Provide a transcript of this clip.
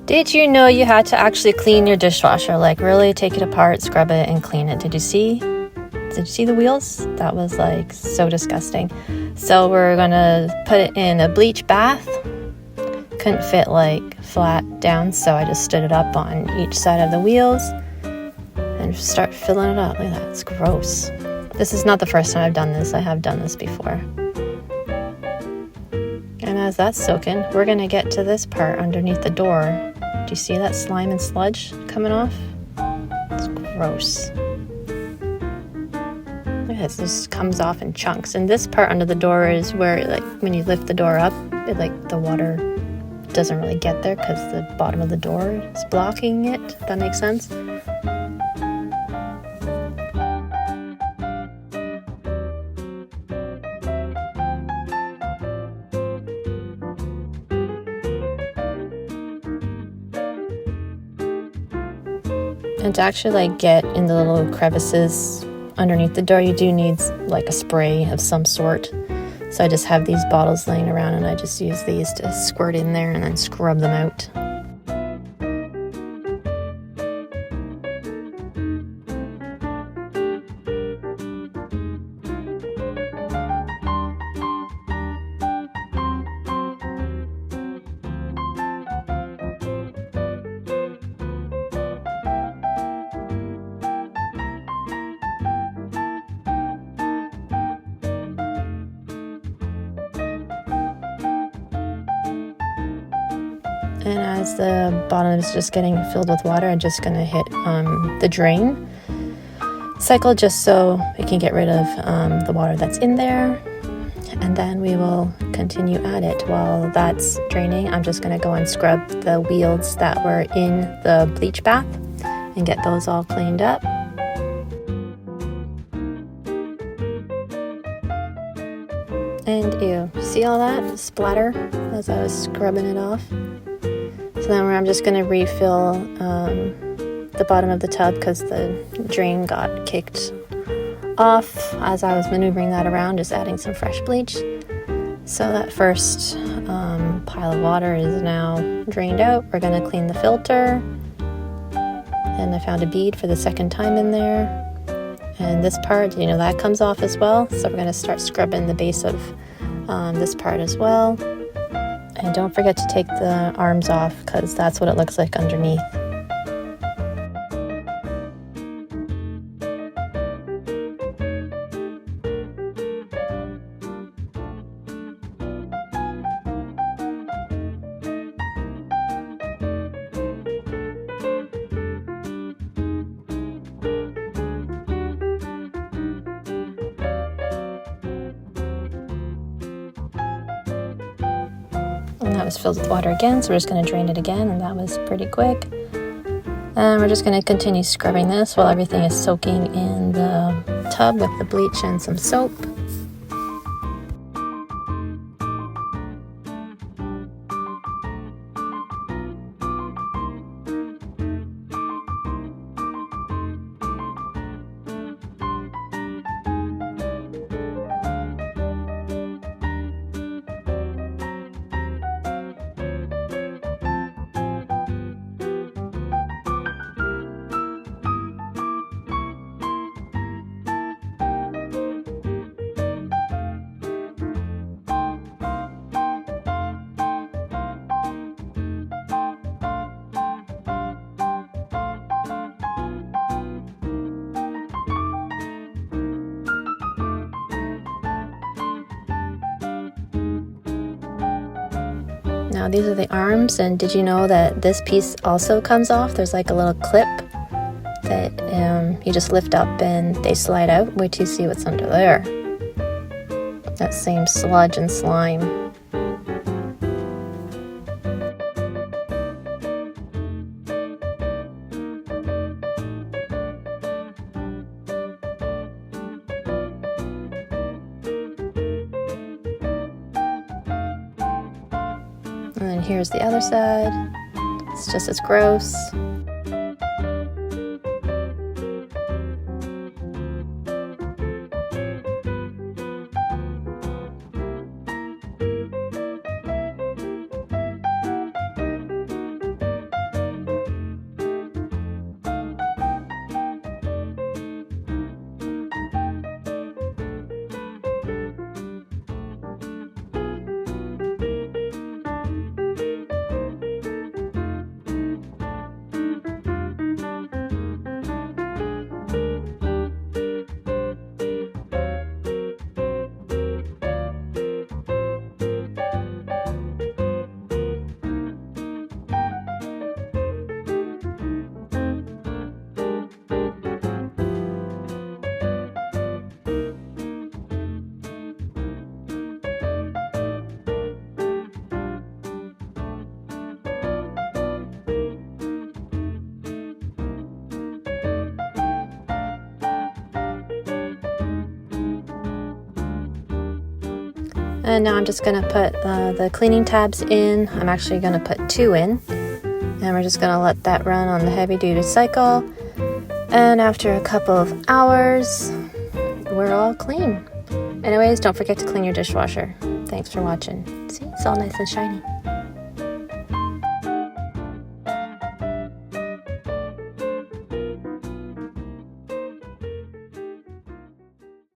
Did you know you had to actually clean your dishwasher? Like really take it apart, scrub it, and clean it. Did you see the wheels? That was like so disgusting. So we're gonna put it in a bleach bath. Couldn't fit like flat down, so I just stood it up on each side of the wheels and start filling it up. Look at that, it's gross. This is not the first time I've done this. I have done this before. And as that's soaking, we're gonna get to this part underneath the door. Do you see that slime and sludge coming off? It's gross. Look at this, this comes off in chunks. And this part under the door is where, like, when you lift the door up, the water doesn't really get there because the bottom of the door is blocking it, if that makes sense. And to actually like get in the little crevices underneath the door, you do need like a spray of some sort. So I just have these bottles laying around and I just use these to squirt in there and then scrub them out. And as the bottom is just getting filled with water, I'm just gonna hit the drain cycle just so we can get rid of the water that's in there. And then we will continue at it. While that's draining, I'm just gonna go and scrub the wheels that were in the bleach bath and get those all cleaned up. And ew, see all that splatter as I was scrubbing it off? So then I'm just going to refill the bottom of the tub because the drain got kicked off as I was maneuvering that around, just adding some fresh bleach. So that first pile of water is now drained out. We're going to clean the filter. And I found a bead for the second time in there. And this part, you know, that comes off as well. So we're going to start scrubbing the base of this part as well. And don't forget to take the arms off because that's what it looks like underneath. And that was filled with water again, so we're just going to drain it again, and that was pretty quick. And we're just going to continue scrubbing this while everything is soaking in the tub with the bleach and some soap. Now these are the arms, and did you know that this piece also comes off? There's like a little clip that you just lift up and they slide out. Wait till you see what's under there. That same sludge and slime. And then here's the other side. It's just as gross. And now I'm just going to put the cleaning tabs in. I'm actually going to put 2 in. And we're just going to let that run on the heavy duty cycle. And after a couple of hours, we're all clean. Anyways, don't forget to clean your dishwasher. Thanks for watching. See, it's all nice and shiny.